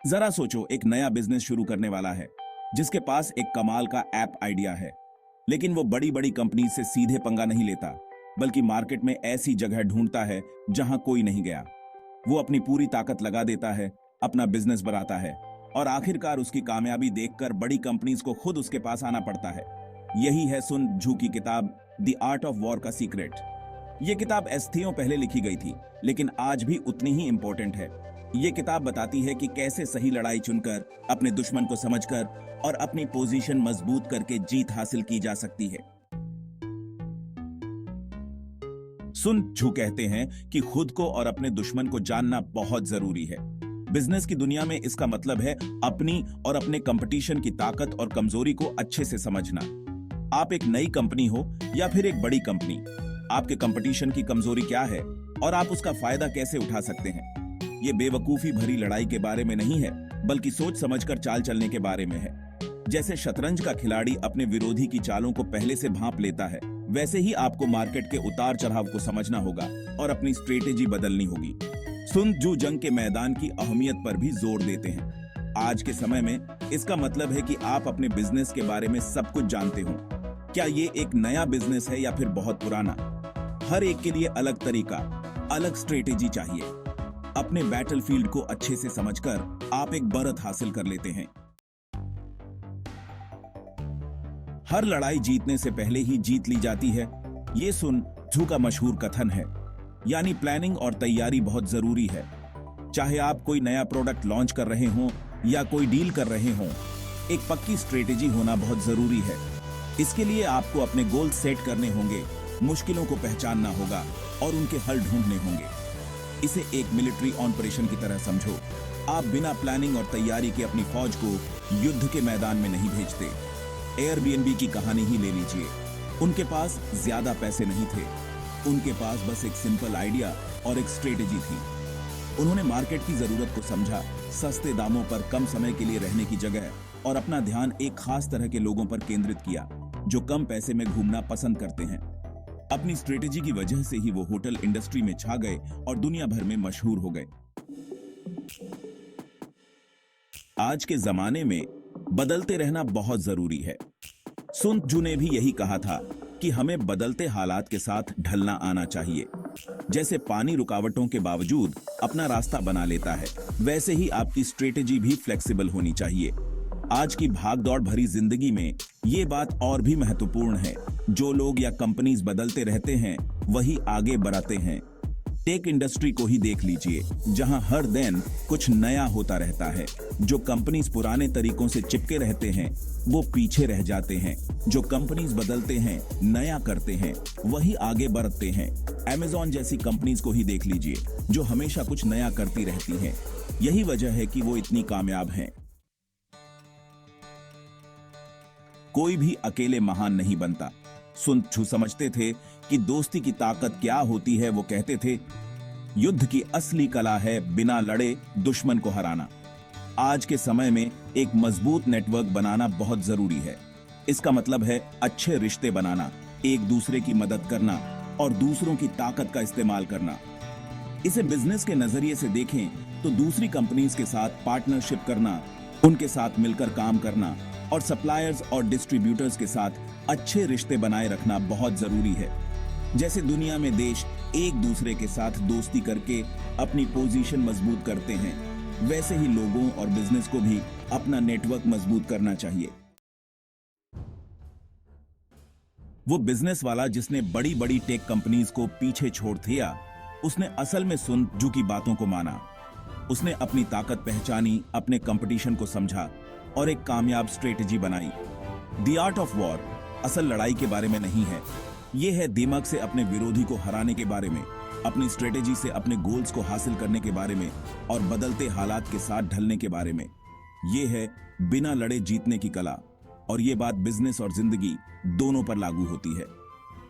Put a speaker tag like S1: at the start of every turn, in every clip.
S1: जरा सोचो, एक नया बिजनेस शुरू करने वाला है जिसके पास एक कमाल का ऐप आइडिया है, लेकिन वो बड़ी बड़ी कंपनी से सीधे पंगा नहीं लेता, बल्कि मार्केट में ऐसी जगह ढूंढता है जहां कोई नहीं गया। वो अपनी पूरी ताकत लगा देता है, अपना बिजनेस बढ़ाता है और आखिरकार उसकी कामयाबी देखकर बड़ी कंपनीज को खुद उसके पास आना पड़ता है। यही है सुन झू की किताब द आर्ट ऑफ वॉर का सीक्रेट। ये किताब एस्थियों पहले लिखी गई थी, लेकिन आज भी उतनी ही इंपॉर्टेंट है। ये किताब बताती है कि कैसे सही लड़ाई चुनकर, अपने दुश्मन को समझकर और अपनी पोजीशन मजबूत करके जीत हासिल की जा सकती है। सुन झू कहते हैं कि खुद को और अपने दुश्मन को जानना बहुत जरूरी है। बिजनेस की दुनिया में इसका मतलब है अपनी और अपने कंपटीशन की ताकत और कमजोरी को अच्छे से समझना। आप एक नई कंपनी हो या फिर एक बड़ी कंपनी, आपके कंपटीशन की कमजोरी क्या है और आप उसका फायदा कैसे उठा सकते हैं। ये बेवकूफी भरी लड़ाई के बारे में नहीं है, बल्कि सोच समझकर चाल चलने के बारे में है। जैसे शतरंज का खिलाड़ी अपने विरोधी की चालों को पहले से भांप लेता है, वैसे ही आपको मार्केट के उतार चढ़ाव को समझना होगा और अपनी स्ट्रेटेजी बदलनी होगी। सुन झू जंग के मैदान की अहमियत पर भी जोर देते हैं। आज के समय में इसका मतलब है कि आप अपने बिजनेस के बारे में सब कुछ जानते हो। क्या ये एक नया बिजनेस है या फिर बहुत पुराना? हर एक के लिए अलग तरीका, अलग स्ट्रेटेजी चाहिए। अपने बैटलफील्ड को अच्छे से समझकर आप एक बढ़त हासिल कर लेते हैं। हर लड़ाई जीतने से पहले ही जीत ली जाती है, ये सुन झू का मशहूर कथन है। यानी प्लानिंग और तैयारी बहुत जरूरी है। चाहे आप कोई नया प्रोडक्ट लॉन्च कर रहे हों या कोई डील कर रहे हों, एक पक्की स्ट्रेटेजी होना बहुत जरूरी है। इसके लिए आपको अपने गोल सेट करने होंगे, मुश्किलों को पहचानना होगा और उनके हल ढूंढने होंगे। इसे एक मिलिट्री ऑपरेशन की तरह समझो। आप बिना प्लानिंग और तैयारी के अपनी फौज को युद्ध के मैदान में नहीं भेजते। एयरबीएनबी की कहानी ही ले लीजिए। उनके पास ज्यादा पैसे नहीं थे, उनके पास बस एक सिंपल आइडिया और एक स्ट्रेटेजी थी। उन्होंने मार्केट की जरूरत को समझा, सस्ते दामों पर कम समय के लिए रहने की जगह और अपना ध्यान एक खास तरह के लोगों पर केंद्रित किया जो कम पैसे में घूमना पसंद करते हैं। अपनी स्ट्रेटेजी की वजह से ही वो होटल इंडस्ट्री में छा गए और दुनिया भर में मशहूर हो गए। आज के जमाने में बदलते रहना बहुत जरूरी है। सुन झू ने भी यही कहा था कि हमें बदलते हालात के साथ ढलना आना चाहिए। जैसे पानी रुकावटों के बावजूद अपना रास्ता बना लेता है, वैसे ही आपकी स्ट्रेटेजी भी फ्लेक्सिबल होनी चाहिए। आज की भागदौड़ भरी जिंदगी में ये बात और भी महत्वपूर्ण है। जो लोग या कंपनीज बदलते रहते हैं, वही आगे बढ़ाते हैं। टेक इंडस्ट्री को ही देख लीजिए, जहां हर दिन कुछ नया होता रहता है। जो कंपनीज पुराने तरीकों से चिपके रहते हैं, वो पीछे रह जाते हैं। जो कंपनीज बदलते हैं, नया करते हैं, वही आगे बढ़ते हैं। Amazon जैसी कंपनीज को ही देख लीजिए, जो हमेशा कुछ नया करती रहती हैं। यही वजह है कि वो इतनी कामयाब हैं। कोई भी अकेले महान नहीं बनता। सुन झू समझते थे कि दोस्ती की ताकत क्या होती है। वो कहते थे, युद्ध की असली कला है बिना लड़े दुश्मन को हराना। आज के समय में एक मजबूत नेटवर्क बनाना बहुत जरूरी है। इसका मतलब है अच्छे रिश्ते बनाना, एक दूसरे की मदद करना और दूसरों की ताकत का इस्तेमाल करना। इसे बिजनेस के नजरिए से देखें तो दूसरी कंपनीज के साथ पार्टनरशिप करना, उनके साथ मिलकर काम करना और सप्लायर्स और डिस्ट्रीब्यूटर्स के साथ अच्छे रिश्ते बनाए रखना बहुत जरूरी है। जैसे दुनिया में देश एक दूसरे के साथ दोस्ती करके अपनी पोजीशन मजबूत करते हैं, वैसे ही लोगों और बिजनेस को भी अपना नेटवर्क मजबूत करना चाहिए। वो बिजनेस वाला जिसने बड़ी बड़ी टेक कंपनीज को पीछे छोड़ दिया, उसने असल में सुन झू की बातों को माना। उसने अपनी ताकत पहचानी, अपने कंपटीशन को समझा और एक कामयाब स्ट्रेटेजी बनाई। द आर्ट ऑफ वॉर असल लड़ाई के बारे में नहीं है, यह है दिमाग से अपने विरोधी को हराने के बारे में, अपनी स्ट्रेटेजी से अपने गोल्स को हासिल करने के बारे में और बदलते हालात के साथ ढलने के बारे में। यह है बिना लड़े जीतने की कला, और यह बात बिजनेस और जिंदगी दोनों पर लागू होती है।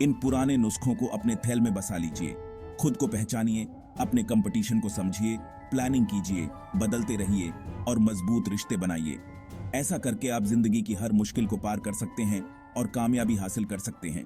S1: इन पुराने नुस्खों को अपने थैल में बसा लीजिए, खुद को पहचानिए, अपने कंपटीशन को समझिए, प्लानिंग कीजिए, बदलते रहिए और मजबूत रिश्ते बनाइए। ऐसा करके आप जिंदगी की हर मुश्किल को पार कर सकते हैं और कामयाबी हासिल कर सकते हैं।